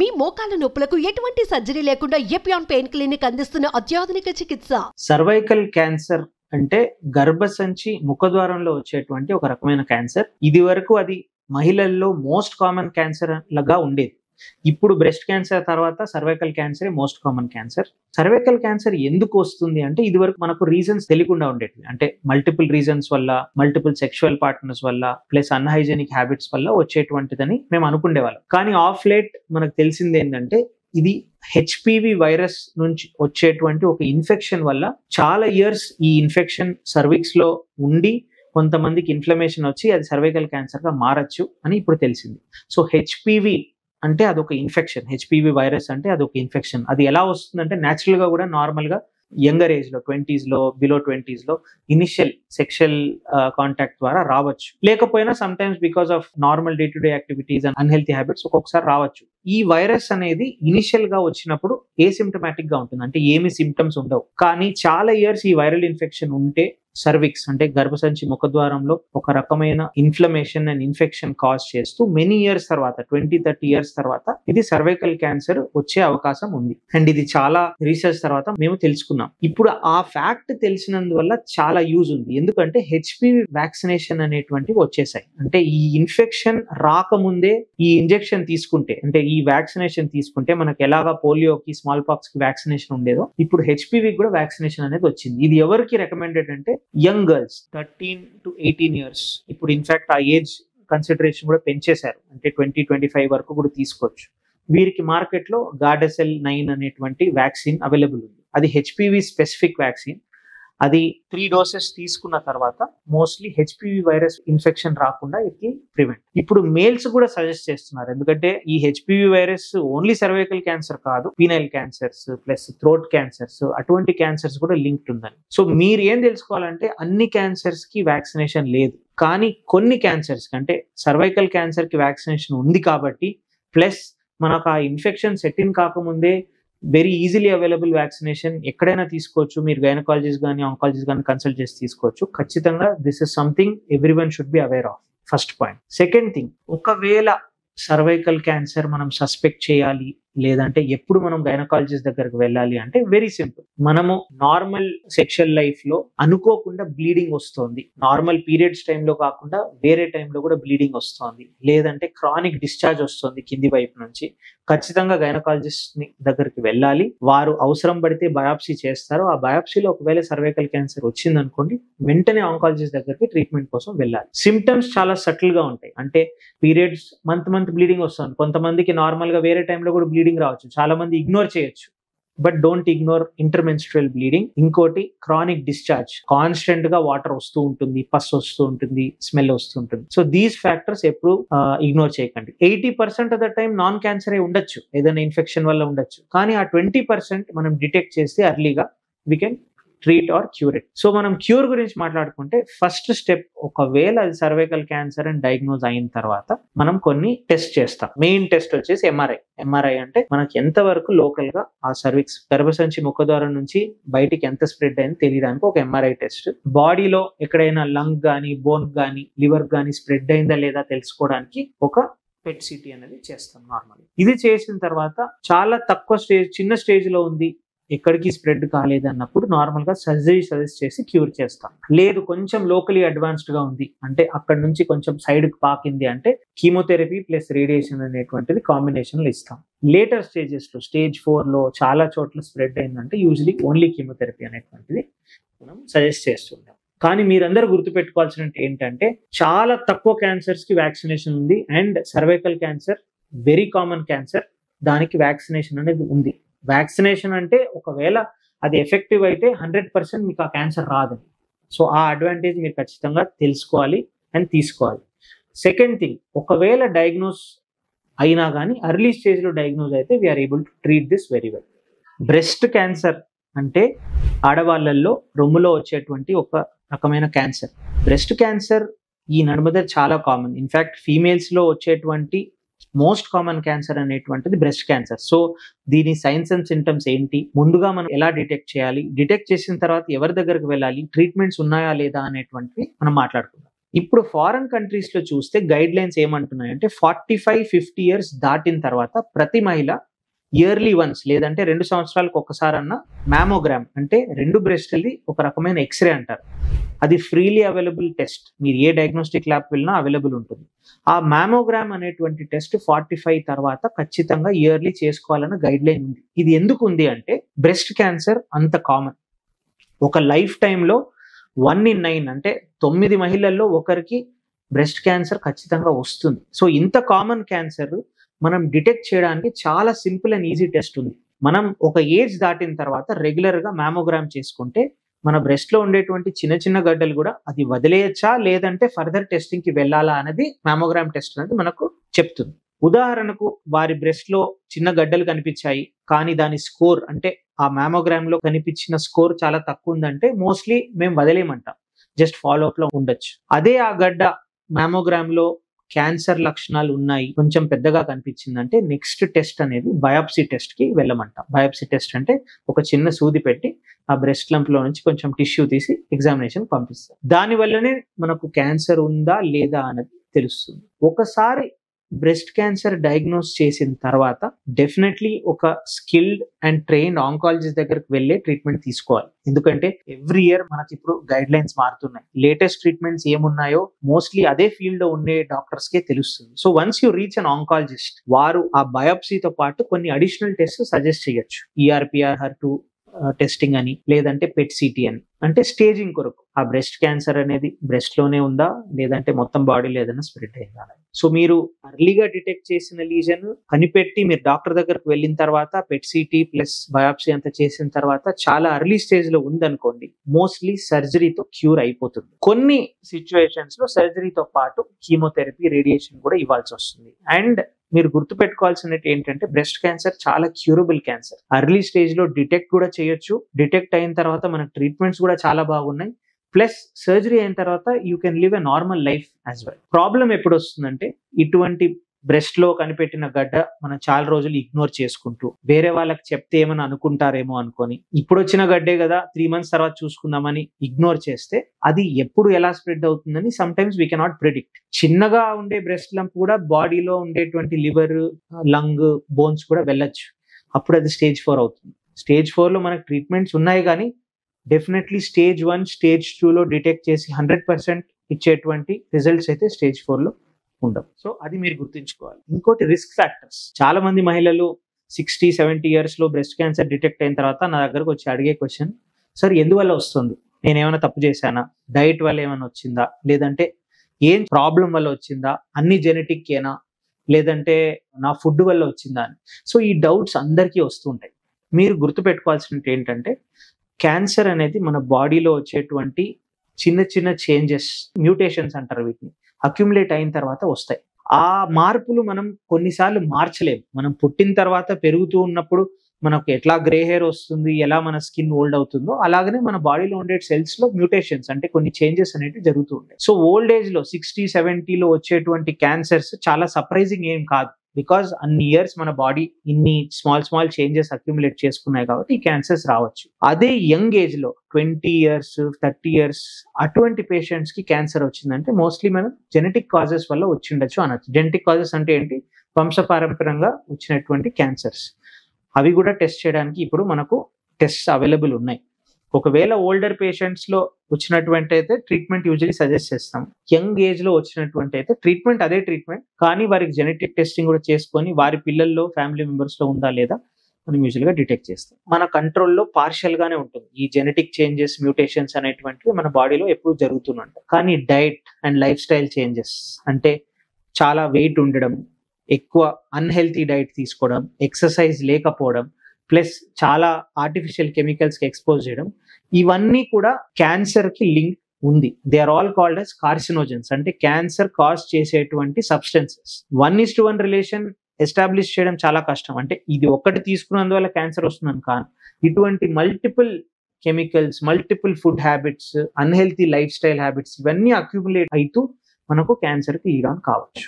మీ మోకాల నొప్పులకు ఎటువంటి సర్జరీ లేకుండా ఎపియాన్ పెయిన్ క్లినిక్ అందిస్తున్న అత్యాధునిక చికిత్స. సర్వైకల్ క్యాన్సర్ అంటే గర్భసంచి ముఖద్వారంలో వచ్చేటువంటి ఒక రకమైన క్యాన్సర్. ఇది వరకు అది మహిళల్లో మోస్ట్ కామన్ క్యాన్సర్ లాగా ఉండేది. ఇప్పుడు బ్రెస్ట్ క్యాన్సర్ తర్వాత cervical cancer most common cancer. Cervical cancer ఎందుకు వస్తుంది అంటే ఇది వరకు మనకు రీజన్స్ తెలియకుండా ఉండేవి. అంటే మల్టిపుల్ రీజన్స్ వల్ల, మల్టిపుల్ సెక్షువల్ పార్ట్నర్స్ వల్ల, ప్లస్ అన్హైజెనిక్ హ్యాబిట్స్ వల్ల వచ్చేటువంటిదని మేము అనుకునేవాళ్ళం. కానీ ఆఫ్ లేట్ మనకు తెలిసింది ఏంటంటే ఇది హెచ్పివి వైరస్ నుంచి వచ్చేటువంటి ఒక ఇన్ఫెక్షన్ వల్ల చాలా ఇయర్స్ ఈ ఇన్ఫెక్షన్ సర్విక్స్ లో ఉండి కొంతమందికి ఇన్ఫ్లమేషన్ వచ్చి అది సర్వైకల్ క్యాన్సర్ గా మారచ్చు అని ఇప్పుడు తెలిసింది. సో హెచ్పివి అంటే అదొక ఇన్ఫెక్షన్. హెచ్పివి వైరస్ అంటే అదొక ఇన్ఫెక్షన్. అది ఎలా వస్తుందంటే న్యాచురల్ గా కూడా నార్మల్ గా యంగర్ ఏజ్ లో 20s లో, బిలో 20s లో ఇనిషియల్ సెక్షువల్ కాంటాక్ట్ ద్వారా రావచ్చు. లేకపోయినా some times because of normal day to day activities and unhealthy habits ఒక్కొక్కసారి రావచ్చు. ఈ వైరస్ అనేది ఇనిషియల్ గా వచ్చినప్పుడు ఏసిమ్టమాటిక్ గా ఉంటుంది, అంటే ఏమి సిమ్టమ్స్ ఉండవు. కానీ చాలా ఇయర్స్ ఈ వైరల్ ఇన్ఫెక్షన్ ఉంటే సర్విక్స్ అంటే గర్భసంచి ముఖద్వారంలో ఒక రకమైన ఇన్ఫ్లమేషన్ అండ్ ఇన్ఫెక్షన్ కాజ్ చేస్తూ మెనీ ఇయర్స్ తర్వాత 20-30 ఇయర్స్ తర్వాత ఇది సర్వైకల్ క్యాన్సర్ వచ్చే అవకాశం ఉంది. అండ్ ఇది చాలా రీసెర్చ్ తర్వాత మేము తెలుసుకున్నాం. ఇప్పుడు ఆ ఫ్యాక్ట్ తెలిసినందువల్ల చాలా యూజ్ ఉంది. ఎందుకంటే హెచ్పివి వ్యాక్సినేషన్ అనేటువంటివి వచ్చేసాయి. అంటే ఈ ఇన్ఫెక్షన్ రాకముందే ఈ ఇంజెక్షన్ తీసుకుంటే, అంటే ఈ వ్యాక్సినేషన్ తీసుకుంటే మనకు ఎలాగా పోలియోకి, స్మాల్ పాక్స్ కి వ్యాక్సినేషన్ ఉండేదో ఇప్పుడు హెచ్పివి కూడా వ్యాక్సినేషన్ అనేది వచ్చింది. ఇది ఎవరికి రికమెండెడ్ అంటే యంగ్ గర్ల్స్ 13 to 18 ఇయర్స్. ఇప్పుడు ఇన్ఫాక్ట్ ఆ ఏజ్ కన్సిడరేషన్ కూడా పెంచేశారు, అంటే 20-25 వరకు కూడా తీసుకోవచ్చు. వీరికి మార్కెట్ లో గార్డసెల్ 9 అనేటువంటి వ్యాక్సిన్ అవైలబుల్ ఉంది. అది హెచ్పివి స్పెసిఫిక్ వ్యాక్సిన్. అది 3 doses తీసుకున్న తర్వాత మోస్ట్లీ హెచ్పివి వైరస్ ఇన్ఫెక్షన్ రాకుండా ఇది ప్రివెంట్. ఇప్పుడు మేల్స్ కూడా సజెస్ట్ చేస్తున్నారు, ఎందుకంటే ఈ HPV virus only cervical cancer కాదు, penile cancers plus throat cancers అటువంటి క్యాన్సర్స్ కూడా లింక్డ్ ఉందని. సో మీరు ఏం తెలుసుకోవాలంటే అన్ని క్యాన్సర్స్ కి వ్యాక్సినేషన్ లేదు, కానీ కొన్ని క్యాన్సర్స్ కి, అంటే సర్వైకల్ క్యాన్సర్ కి వ్యాక్సినేషన్ ఉంది కాబట్టి, ప్లస్ మనకు ఆ ఇన్ఫెక్షన్ సెట్ ఇన్ కాకముందే వెరీ ఈజీలీ అవైలబుల్ వ్యాక్సినేషన్ ఎక్కడైనా తీసుకోవచ్చు. మీరు గైనకాలజిస్ట్ కానీ ఆంకాలజిస్ట్ కానీ కన్సల్ట్ చేసి తీసుకోవచ్చు. ఖచ్చితంగా this is something everyone should be aware of. First point. Second thing, ఒకవేళ సర్వైకల్ క్యాన్సర్ మనం సస్పెక్ట్ చేయాలి లేదంటే ఎప్పుడు మనం గైనకాలజిస్ట్ దగ్గరకు వెళ్ళాలి అంటే వెరీ సింపుల్. మనము నార్మల్ సెక్షువల్ లైఫ్ లో అనుకోకుండా బ్లీడింగ్ వస్తుంది, నార్మల్ పీరియడ్స్ టైంలో కాకుండా వేరే టైంలో కూడా బ్లీడింగ్ వస్తుంది, లేదంటే క్రానిక్ డిశ్చార్జ్ వస్తుంది కింది వైపు నుంచి, ఖచ్చితంగా గైనకాలజిస్ట్ దగ్గరికి వెళ్ళాలి. వారు అవసరం పడితే బయాప్సీ చేస్తారు. ఆ బయాప్సీలో ఒకవేళ సర్వైకల్ క్యాన్సర్ వచ్చింది అనుకోండి, వెంటనే ఆంకాలజిస్ట్ దగ్గరికి ట్రీట్మెంట్ కోసం వెళ్ళాలి. సిమ్టమ్స్ చాలా సటిల్ గా ఉంటాయి. అంటే పీరియడ్స్ మంత్ బ్లీడింగ్ వస్తుంది, కొంతమందికి నార్మల్ గా వేరే టైంలో కూడా బ్లీడింగ్ రావచ్చు, చాలా మంది ఇగ్నోర్ చేయొచ్చు. But don't ignore intermenstrual bleeding. ఇంకోటి క్రానిక్ డిశ్చార్జ్, కాన్స్టెంట్ గా వాటర్ వస్తూ ఉంటుంది, పస్ వస్తూ ఉంటుంది, స్మెల్ వస్తూ ఉంటుంది. సో దీస్ ఫ్యాక్టర్స్ ఎప్పుడు ఇగ్నోర్ చేయకండి. 80% of the time non cancer ఉండొచ్చు, ఏదైనా ఇన్ఫెక్షన్ వల్ల ఉండొచ్చు, కానీ ఆ 20% మనం డిటెక్ట్ చేస్తే అర్లీగా we can treat or cure it. So మనం క్యూర్ గురించి మాట్లాడుకుంటే ఫస్ట్ స్టెప్, ఒకవేళ అది సర్వైకల్ క్యాన్సర్ అని డయాగ్నోజ్ అయిన తర్వాత మనం కొన్ని టెస్ట్ చేస్తాం. మెయిన్ టెస్ట్ వచ్చేసి ఎంఆర్ఐ అంటే మనకి ఎంతవరకు లోకల్ గా ఆ సర్విక్స్ గర్భసంచి ముఖద్వారం నుంచి బయటికి ఎంత స్ప్రెడ్ అయింది తెలియడానికి ఒక ఎంఆర్ఐ టెస్ట్. బాడీలో ఎక్కడైనా లంగ్ గానీ, బోన్ గానీ, లివర్ గానీ స్ప్రెడ్ అయిందా లేదా తెలుసుకోవడానికి ఒక పెట్ సిటీ అనేది చేస్తాం నార్మల్. ఇది చేసిన తర్వాత చాలా తక్కువ స్టేజ్, చిన్న స్టేజ్ లో ఉంది, ఎక్కడికి స్ప్రెడ్ కాలేదు అన్నప్పుడు నార్మల్ గా సర్జరీ సజెస్ట్ చేసి క్యూర్ చేస్తాం. లేదు కొంచెం లోకలీ అడ్వాన్స్డ్ గా ఉంది, అంటే అక్కడ నుంచి కొంచెం సైడ్ కి పాకింది అంటే కీమోథెరపీ ప్లస్ రేడియేషన్ అనేటువంటిది కాంబినేషన్ లో ఇస్తాం. లేటర్ స్టేజెస్ లో స్టేజ్ 4 లో చాలా చోట్ల స్ప్రెడ్ అయిందంటే యూజువలీ ఓన్లీ కీమోథెరపీ అనేటువంటిది మనం సజెస్ట్ చేస్తుంటాం. కానీ మీరందరూ గుర్తుపెట్టుకోవాల్సిన ఏంటంటే చాలా తక్కువ క్యాన్సర్స్ కి వ్యాక్సినేషన్ ఉంది, and cervical cancer very common cancer, దానికి వ్యాక్సినేషన్ అనేది ఉంది. వ్యాక్సినేషన్ అంటే ఒకవేళ అది ఎఫెక్టివ్ అయితే 100% మీకు ఆ క్యాన్సర్ రాదని. సో ఆ అడ్వాంటేజ్ మీరు ఖచ్చితంగా తెలుసుకోవాలి అండ్ తీసుకోవాలి. సెకండ్ థింగ్, ఒకవేళ డయాగ్నోస్ అయినా కానీ ఎర్లీ స్టేజ్ లో డయాగ్నోస్ అయితే we are able to treat this very well. Breast cancer అంటే ఆడవాళ్ళల్లో రొమ్ములో వచ్చేటువంటి ఒక రకమైన క్యాన్సర్. బ్రెస్ట్ క్యాన్సర్ ఈ నడుమద చాలా కామన్. ఇన్ఫాక్ట్ ఫీమేల్స్ లో వచ్చేటువంటి మోస్ట్ కామన్ క్యాన్సర్ అనేటువంటిది బ్రెస్ట్ క్యాన్సర్. సో దీని సైన్స్ అండ్ సింటమ్స్ ఏంటి, ముందుగా మనం ఎలా డిటెక్ట్ చేయాలి, డిటెక్ట్ చేసిన తర్వాత ఎవరి దగ్గరకు వెళ్ళాలి, ట్రీట్మెంట్స్ ఉన్నాయా లేదా అనేటువంటివి మనం మాట్లాడుకుందాం. ఇప్పుడు ఫారెన్ కంట్రీస్ లో చూస్తే గైడ్ లైన్స్ ఏమంటున్నాయంటే 45-50 ఇయర్స్ దాటిన తర్వాత ప్రతి మహిళ ఇయర్లీ వన్స్ లేదంటే 2 సంవత్సరాలకు ఒకసారన్నా మ్యామోగ్రామ్ అంటే 2 బ్రెస్ట్లది ఒక రకమైన ఎక్స్రే అంటారు. అది ఫ్రీలీ అవైలబుల్ టెస్ట్. మీరు ఏ డయాగ్నోస్టిక్ ల్యాబ్ వెళ్ళినా అవైలబుల్ ఉంటుంది. ఆ మ్యామోగ్రామ్ అనేటువంటి టెస్ట్ 45 తర్వాత ఖచ్చితంగా ఇయర్లీ చేసుకోవాలన్న గైడ్ లైన్ ఉంది. ఇది ఎందుకు ఉంది అంటే బ్రెస్ట్ క్యాన్సర్ అంత కామన్. ఒక లైఫ్ టైంలో 1 in 9 అంటే 9 మహిళల్లో ఒకరికి బ్రెస్ట్ క్యాన్సర్ ఖచ్చితంగా వస్తుంది. సో ఇంత కామన్ క్యాన్సర్ మనం డిటెక్ట్ చేయడానికి చాలా సింపుల్ అండ్ ఈజీ టెస్ట్ ఉంది. మనం ఒక ఏజ్ దాటిన తర్వాత రెగ్యులర్ గా మ్యామోగ్రామ్ చేసుకుంటే మన బ్రెస్ట్ లో ఉండేటువంటి చిన్న చిన్న గడ్డలు కూడా అది వదిలేయచ్చా లేదంటే ఫర్దర్ టెస్టింగ్ కి వెళ్ళాలా అనేది మ్యామోగ్రామ్ టెస్ట్ అనేది మనకు చెప్తుంది. ఉదాహరణకు వారి బ్రెస్ట్ లో చిన్న గడ్డలు కనిపించాయి కానీ దాని స్కోర్ అంటే ఆ మ్యామోగ్రామ్ లో కనిపించిన స్కోర్ చాలా తక్కువ ఉందంటే మోస్ట్లీ మేము వదిలేయమంటాం, జస్ట్ ఫాలో అప్ లో ఉండొచ్చు. అదే ఆ గడ్డ మ్యామోగ్రామ్ లో క్యాన్సర్ లక్షణాలు ఉన్నాయి, కొంచెం పెద్దగా కనిపించిందంటే నెక్స్ట్ టెస్ట్ అనేది బయాప్సీ టెస్ట్ కి వెళ్ళమంటాం. బయాప్సీ టెస్ట్ అంటే ఒక చిన్న సూది పెట్టి ఆ బ్రెస్ట్ లంప్ లో నుంచి కొంచెం టిష్యూ తీసి ఎగ్జామినేషన్ పంపిస్తాం. దాని వల్లనే మనకు క్యాన్సర్ ఉందా లేదా అనేది తెలుస్తుంది. ఒకసారి బ్రెస్ట్ క్యాన్సర్ డయాగ్నోస్ చేసిన తర్వాత డెఫినెట్లీ ఒక స్కిల్డ్ అండ్ ట్రైన్డ్ ఆంకాలజిస్ట్ దగ్గరికి వెళ్ళే ట్రీట్మెంట్ తీసుకోవాలి. ఎందుకంటే ఎవ్రీ ఇయర్ మనకి ఇప్పుడు గైడ్ లైన్స్ మారుతున్నాయి. లేటెస్ట్ ట్రీట్మెంట్స్ ఏమున్నాయో మోస్ట్లీ అదే ఫీల్డ్ లో ఉండే డాక్టర్స్ కే తెలుస్తుంది. So once you reach an oncologist, వారు ఆ బయాప్సీతో పాటు కొన్ని అడిషనల్ టెస్ట్ సజెస్ట్ చేయొచ్చు. ERPR HER2 టెస్టింగ్ అని లేదంటే పెట్ సిటీ అని, అంటే స్టేజింగ్ కొరకు ఆ బ్రెస్ట్ క్యాన్సర్ అనేది బ్రెస్ట్ లోనే ఉందా లేదంటే మొత్తం బాడీలో ఏదైనా స్ప్రెడ్ అయిందా. సో మీరు అర్లీగా డిటెక్ట్ చేసిన లీజన్ కనిపెట్టి మీరు డాక్టర్ దగ్గరకు వెళ్ళిన తర్వాత పెట్ సిటీ ప్లస్ బయాప్సీ అంతా చేసిన తర్వాత చాలా అర్లీ స్టేజ్ లో ఉందనుకోండి, మోస్ట్లీ సర్జరీతో క్యూర్ అయిపోతుంది. కొన్ని సిచ్యువేషన్స్ లో సర్జరీతో పాటు కీమోథెరపీ, రేడియేషన్ కూడా ఇవ్వాల్సి వస్తుంది. అండ్ మీరు గుర్తుపెట్టుకోవాల్సినట్టు ఏంటంటే బ్రెస్ట్ క్యాన్సర్ చాలా క్యూరబుల్ క్యాన్సర్. అర్లీ స్టేజ్ లో డిటెక్ట్ కూడా చేయొచ్చు. డిటెక్ట్ అయిన తర్వాత మన ట్రీట్మెంట్స్ కూడా చాలా బాగున్నాయి. ప్లస్ సర్జరీ అయిన తర్వాత you can live a normal life as well. Problem ఎప్పుడు వస్తుందంటే ఇటువంటి బ్రెస్ట్ లో కనిపెట్టిన గడ్డ మనం చాలా రోజులు ఇగ్నోర్ చేసుకుంటూ వేరే వాళ్ళకి చెప్తే ఏమని అనుకుంటారేమో అనుకొని ఇప్పుడు వచ్చిన గడ్డే కదా 3 months తర్వాత చూసుకుందామని ఇగ్నోర్ చేస్తే అది ఎప్పుడు ఎలా స్ప్రెడ్ అవుతుందని some times we cannot predict. చిన్నగా ఉండే బ్రెస్ట్ లంప్ కూడా బాడీలో ఉండేటువంటి లివర్, లంగ్, బోన్స్ కూడా వెళ్ళొచ్చు. అప్పుడు అది స్టేజ్ 4 అవుతుంది. స్టేజ్ 4 లో మనకు ట్రీట్మెంట్స్ ఉన్నాయి కానీ డెఫినెట్లీ స్టేజ్ 1, స్టేజ్ 2 లో డిటెక్ట్ చేసి 100% ఇచ్చేటువంటి రిజల్ట్స్ అయితే స్టేజ్ 4 లో ఉండవు. సో అది మీరు గుర్తుంచుకోవాలి. ఇంకోటి రిస్క్ ఫ్యాక్టర్స్. చాలా మంది మహిళలు 60-70 ఇయర్స్ లో బ్రెస్ట్ క్యాన్సర్ డిటెక్ట్ అయిన తర్వాత నా దగ్గరకు వచ్చి అడిగే క్వశ్చన్, సార్ ఎందువల్ల వస్తుంది, నేను ఏమైనా తప్పు చేశానా, డైట్ వల్ల ఏమైనా వచ్చిందా, లేదంటే ఏం ప్రాబ్లం వల్ల వచ్చిందా, అన్ని జెనెటిక్ ఏనా, లేదంటే నా ఫుడ్ వల్ల వచ్చిందా అని. సో ఈ డౌట్స్ అందరికీ వస్తుంటాయి. మీరు గుర్తుపెట్టుకోవాల్సినది ఏంటంటే క్యాన్సర్ అనేది మన బాడీలో వచ్చేటువంటి చిన్న చిన్న చేంజెస్, మ్యూటేషన్స్ అంటారు వీటిని, అక్యుములేట్ అయిన తర్వాత వస్తాయి. ఆ మార్పులు మనం కొన్నిసార్లు మార్చలేము. మనం పుట్టిన తర్వాత పెరుగుతూ ఉన్నప్పుడు మనకు ఎట్లా గ్రే హెయిర్ వస్తుంది, ఎలా మన స్కిన్ ఓల్డ్ అవుతుందో అలాగనే మన బాడీలో ఉండే సెల్స్ లో మ్యూటేషన్స్ అంటే కొన్ని చేంజెస్ అనేవి జరుగుతూ ఉంటాయి. సో ఓల్డ్ ఏజ్ లో 60-70 వచ్చేటువంటి క్యాన్సర్స్ చాలా సర్ప్రైజింగ్ ఏం కాదు. బికాస్ అన్ని ఇయర్స్ మన బాడీ ఇన్ని స్మాల్ చేంజెస్ అక్యుములేట్ చేసుకున్నాయి కాబట్టి ఈ క్యాన్సర్స్ రావచ్చు. అదే యంగ్ ఏజ్ లో 20 years, 30 years అటువంటి పేషెంట్స్ కి క్యాన్సర్ వచ్చిందంటే మోస్ట్లీ మనం జెనెటిక్ కాజెస్ వల్ల వచ్చి ఉండొచ్చు అనొచ్చు. జెనెటిక్ కాజెస్ అంటే ఏంటి, వంశపారంపర్యంగా వచ్చినటువంటి క్యాన్సర్స్. అవి కూడా టెస్ట్ చేయడానికి ఇప్పుడు మనకు టెస్ట్ అవైలబుల్ ఉన్నాయి. ఒకవేళ ఓల్డర్ పేషెంట్స్ లో వచ్చినటువంటి అయితే ట్రీట్మెంట్ యూజువల్లీ సజెస్ట్ చేస్తాం. యంగ్ ఏజ్ లో వచ్చినటువంటి అయితే ట్రీట్మెంట్ అదే ట్రీట్మెంట్, కానీ వారికి జెనెటిక్ టెస్టింగ్ కూడా చేసుకొని వారి పిల్లల్లో, ఫ్యామిలీ మెంబర్స్ లో ఉందా లేదా మనం యూజువల్ గా డిటెక్ట్ చేస్తాం. మన కంట్రోల్లో పార్షియల్ గానే ఉంటుంది. ఈ జెనెటిక్ చేంజెస్, మ్యూటేషన్స్ అనేటువంటివి మన బాడీలో ఎప్పుడు జరుగుతుంటాయి. కానీ diet and lifestyle changes అంటే చాలా వెయిట్ ఉండడం, ఎక్కువ అన్హెల్తీ డైట్ తీసుకోవడం, ఎక్సర్సైజ్ లేకపోవడం, ప్లస్ చాలా ఆర్టిఫిషియల్ కెమికల్స్ కి ఎక్స్పోజ్ చేయడం, ఇవన్నీ కూడా క్యాన్సర్ కి లింక్ ఉంది. They are all called as carcinogens, అంటే క్యాన్సర్ కాజ్ చేసేటువంటి సబ్స్టెన్సెస్. 1:1 రిలేషన్ ఎస్టాబ్లిష్ చేయడం చాలా కష్టం. అంటే ఇది ఒక్కటి తీసుకున్నందువల్ల క్యాన్సర్ వస్తుందని కాదు. ఇటువంటి multiple chemicals, multiple food habits, unhealthy life style habits ఇవన్నీ అక్యుములేట్ అవుతూ మనకు క్యాన్సర్ కి లీడ్ ఆన్ కావచ్చు.